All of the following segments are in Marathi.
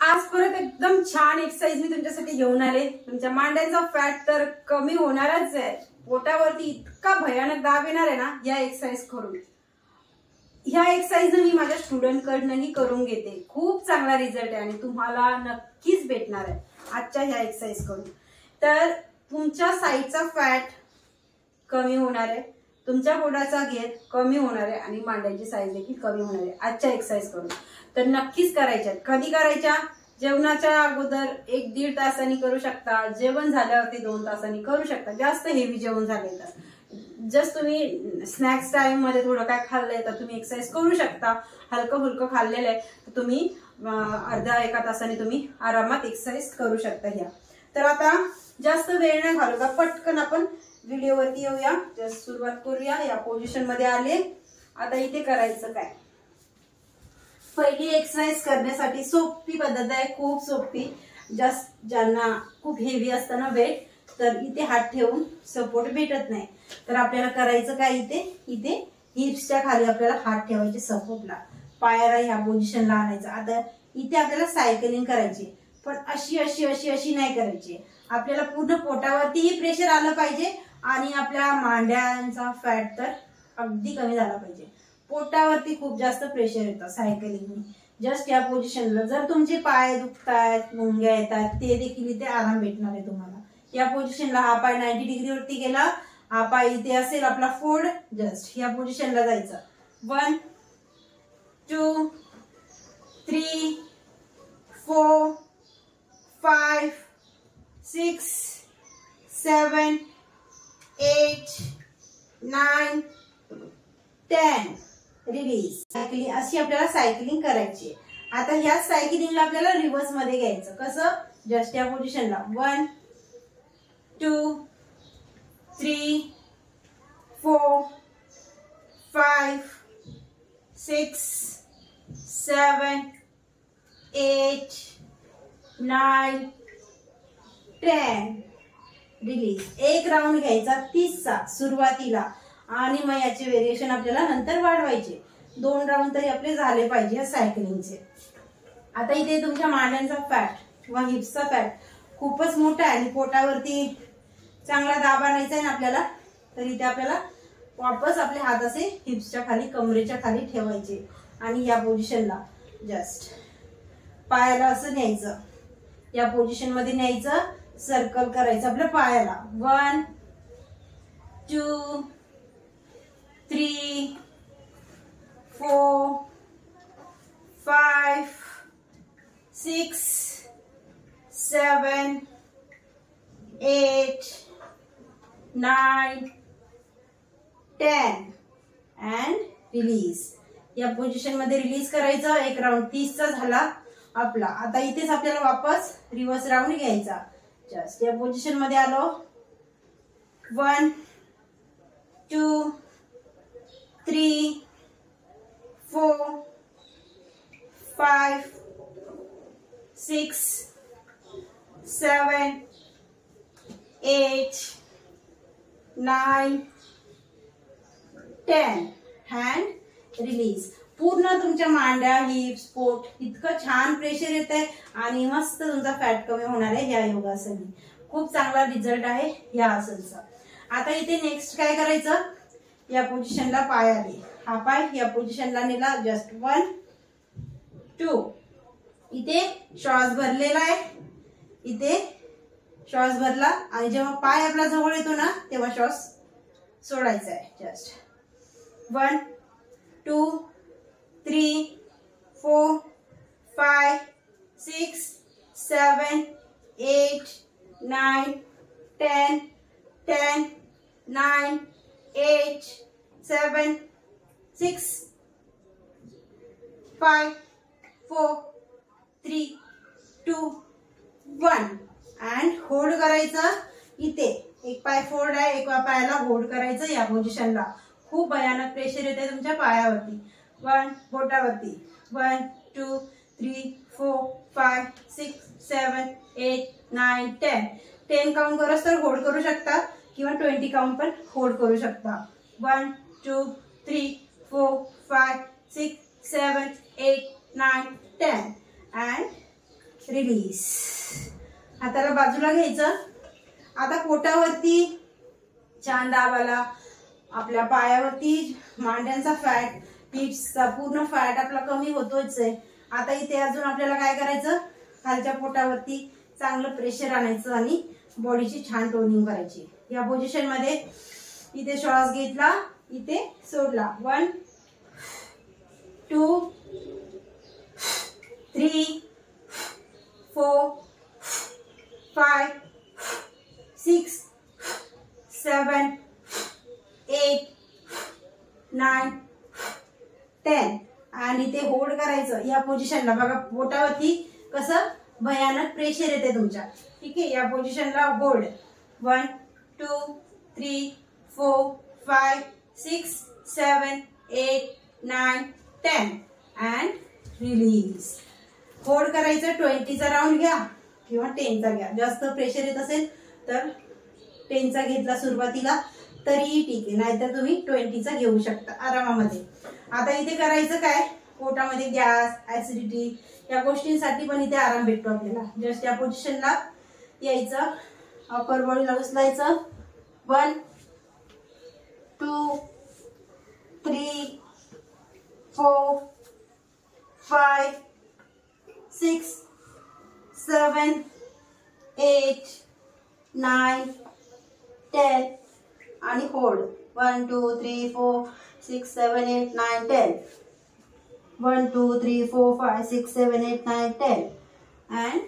आज परत एकदम छान एक्सरसाइज मी तुमच्यासाठी घेऊन आले। तुमच्या मांड्यांचा फॅट तर कमी होणारच आहे, पोटावरती इतका भयानक दाब येणार आहे ना या एक्सरसाइज करून। ह्या एक्सरसाइज मी माझ्या स्टुडंट कडनंही करून घेते, खूप चांगला रिझल्ट आहे आणि तुम्हाला नक्कीच भेटणार आहे आजच्या ह्या एक्सरसाइज करून। तर तुमच्या साईडचा फॅट कमी होणार आहे, तुमच्या पोटाचा घेर कमी होणार आहे आणि मांड्यांची साईज देखील कमी होणार आहे आजच्या एक्सरसाइज करून। तर नक्कीच करायच्या। कधी करायच्या? जेवणाच्या अगोदर 1-1.5 तासांनी करू शकता, जेवण झाल्यावरती 2 तासांनी करू शकता। जास्त हेवी जेवण झाले तर जस्ट तुम्ही स्नॅक्स टाइम मध्ये थोडं काय खाल्लंय तर तुम्ही एक्सरसाइज करू शकता। हलकं फुलकं खाल्लेलं आहे तर तुम्ही अर्धा-1 तासाने तुम्ही आरामात एक्सरसाइज करू शकता ह्या। तर आता जास्त वेळ नाही घालू का, पटकन आपण व्हिडिओवरती येऊया। जस्ट सुरुवात करूया। या पोझिशन मध्ये आले, आता इथे करायचं काय? पहिली एक्सरसाइज करण्यासाठी सोपी पद्धत आहे, खूप सोपी। जस्ट ज्यांना खूप हेवी असतं ना वेट, तर इथे हात ठेवून सपोर्ट भेटत नाही, तर आपल्याला करायचं काय? इथे हिप्सच्या खाली आपल्याला हात ठेवायचे सपोर्टला, पायाला ह्या पोझिशनला आणायचं। आता इथे आपल्याला सायकलिंग करायची, पण अशी नाही करायची। आपल्याला पूर्ण पोटावरतीही प्रेशर आलं पाहिजे आणि आपल्या मांड्यांचा फॅट तर अगदी कमी झाला पाहिजे। पोटावरती खूप जास्त प्रेशर येतं सायकलिंगने। जस्ट या पोझिशनला जर तुमचे पाय दुखतायत, मुंग्या येतात, ते देखील इथे आराम भेटणार आहे तुम्हाला। या पोझिशनला हा पाय 90 डिग्री वरती गेला, हा पाय इथे असेल आपला फोल्ड, जस्ट या पोझिशनला जायचं। 1 2 3 4 5 6 7 8 9 10 रिलीज। सायकलिंग अशी आपल्याला सायकलिंग करायची। आता ह्या सायकलिंगला आपल्याला रिव्हर्स मध्ये घ्यायचं। कसं? जस्ट या पोझिशनला 1 2 3 4 5 6 7 8 9 10 रिलीज। एक राऊंड घ्यायचा 30चा सुरुवातीला आणि मग याचे व्हेरिएशन आपल्याला नंतर वाढवायचे। 2 राऊंड तरी आपले झाले पाहिजे सायकलिंगचे। आता इथे तुमच्या मांड्यांचा फॅट किंवा हिप्सचा फॅट खूपच मोठा आहे आणि पोटावरती चांगला दाब आणायचा आहे ना आपल्याला, तर इथे आपल्याला वापस आपले हात असे हिप्सच्या खाली, कमरेच्या खाली ठेवायचे आणि या पोझिशनला जस्ट पायाला असं न्यायचं, या पोझिशन मध्ये न्यायचं, सर्कल करायचं आपल्या पायाला। 1 2 3 4 5 6 7 8 9 10 अँड रिलीज। या पोझिशन मध्ये रिलीज करायचं। एक राऊंड 30चा झाला आपला। आता इथेच आपल्याला वापस रिव्हर्स राऊंड घ्यायचा। जस्ट या पोझिशन मध्ये आलो, 1 2 3 4 5 6 7 8 9 10 हँड रिलीज। पूर्ण तुमच्या मांड्या, हिप्स, पोट इतकं छान प्रेशर येत आहे आणि मस्त तुमचा फॅट कमी होणार आहे ह्या योगासनी। खूप चांगला रिझल्ट आहे या आसनचा। आता इथे नेक्स्ट काय करायचं? या पोझिशनला पाय आले, हा पाय या पोझिशनला नेला, जस्ट 1 2 इथे श्वास भरलेला आहे, इथे श्वास भरला आणि जेव्हा पाय आपला जवळ येतो ना तेव्हा श्वास सोडायचा आहे। जस्ट 1 2 3 4 5 6 7 8 9 10 10 9 8 7 6 5 4 3 2 1 अँड होल्ड करायचं। इथे एक पाय फोल्ड आहे, एक पायाला होल्ड करायचं या पोझिशनला। खूप भयानक प्रेशर येते तुमच्या पायावरती, बोटावरती। 1 2 3 4 5 6 7 8 9 10 10 काउंट करत तर होल्ड करू शकता किंवा 20 काउंट पण होल्ड करू शकता। 1 2 3 4 5 6 7 8 9 10 and रिलीज. हाताला बाजूला घ्यायचं. आता पोटावरती छान दाब आला. आपल्या पायावरती मांड्यांचा फॅट, हिप्सचा पूर्ण फॅट आपला कमी होतोच आहे. आता इथे अजून आपल्याला काय करायचं, खालच्या पोटावरती चांगलं प्रेशर आणायचं आणि बॉडीची छान टोनिंग करायची. या पोझिशन मध्ये इथे श्वास घेतला, इथे सोडला. 1 2 3 4 5 6 7 8 9 10 आणि इथे होल्ड करायचं या पोझिशनला. बघा पोटावरती कसं भयानक प्रेशर येते तुमच्या. ठीक आहे, या पोझिशनला होल्ड. 1 2 3 4 5 6 7 8 9 10 and release. होल्ड करायचं. 20चा राऊंड घ्या किंवा 10चा घ्या. जास्त प्रेशर येत असेल तर 10चा घेतला सुरुवातीला तरीही ठीक आहे, नाहीतर तुम्ही 20चा घेऊ शकता आरामामध्ये. आता इथे करायचं काय, पोटामध्ये गॅस, ऍसिडिटी या गोष्टींसाठी पण इथे आराम भेटतो आपल्याला. जस्ट या पोझिशनला यायचं, अपर बॉडीला उचलायचं. 1 2 3 4 5 6 7 8 9 10 आणि होल्ड. 1 2 3 4 6 7 8 9 10. 1 2 3 4 5 6 7 8 9 10 and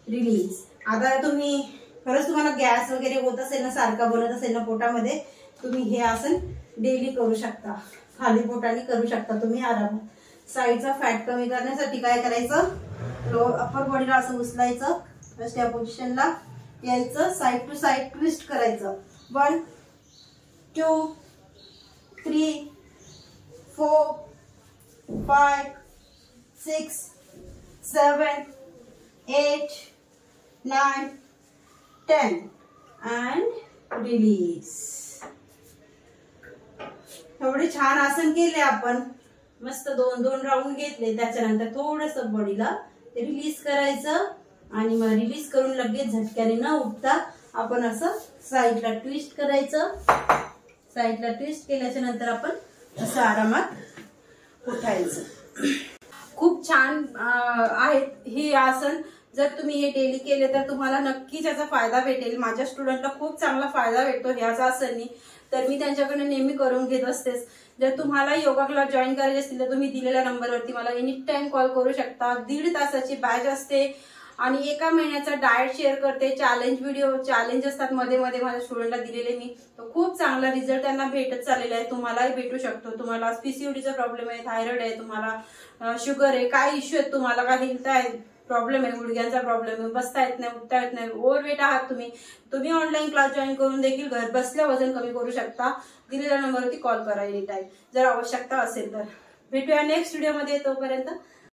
release. आता तुम्ही खरंच तुम्हाला गॅस वगैरे होत असेल ना, सारखा बनत असेल ना पोटामध्ये, तुम्ही हे आसन डेली करू शकता. खाली पोटाने करू शकता तुम्ही आरामात. साईडचा फॅट कमी करण्यासाठी काय करायचं, अपर बॉडीला असं उचलायचं. जस्ट या पोझिशनला यायचं, साईड टू साईड ट्विस्ट करायचं. 1 2 3 4 5 6 7 8 9 10 अँड रिलीज. एवढे छान आसन केले आपण. मस्त 2-2 राऊंड घेतले. त्याच्यानंतर थोडस बॉडीला रिलीज करायचं आणि मग रिलीज करून लगेच झटक्याने न उठता आपण असं साईडला ट्विस्ट करायचं. साईडला ट्विस्ट केल्याच्या नंतर आपण असं आरामात उठायचं. खूप छान आहेत ही आसन. जर तुम्ही हे डेली केले तर तुम्हाला नक्कीच याचा फायदा भेटेल. माझ्या स्टुडंटला खूप चांगला फायदा भेटतो ह्याचा आसननी, तर मी त्यांच्याकडे नेहमी करून घेत असतेच. जर तुम्हाला योगा क्लास जॉईन करायचे असतील तर तुम्ही दिलेल्या नंबरवरती मला एनी टाइम कॉल करू शकता. 1.5 तासाची बॅच असते आणि 1 महिन्याचा डाएट शेअर करते. चॅलेंज व्हिडिओ चॅलेंज असतात मध्ये मध्ये माझ्या स्टुडंटला दिलेले मी. तो खूप चांगला रिझल्ट त्यांना भेटत चाललेला आहे. तुम्हालाही भेटू शकतो. तुम्हाला पीसीओडीचा प्रॉब्लेम आहे, थायरॉइड आहे, तुम्हाला शुगर आहे, काय इश्यू आहेत, तुम्हाला काय हेल्थ आहे प्रॉब्लेम आहे, गुडघ्यांचा प्रॉब्लेम आहे, बसता येत नाही, उठता येत नाही, ओव्हरवेट आहात तुम्ही ऑनलाईन क्लास जॉईन करून देखील घर बसल्या वजन कमी करू शकता. दिलेल्या नंबरवरती कॉल करा एनी टाइम जर आवश्यकता असेल तर. भेटूया नेक्स्ट व्हिडिओमध्ये. तोपर्यंत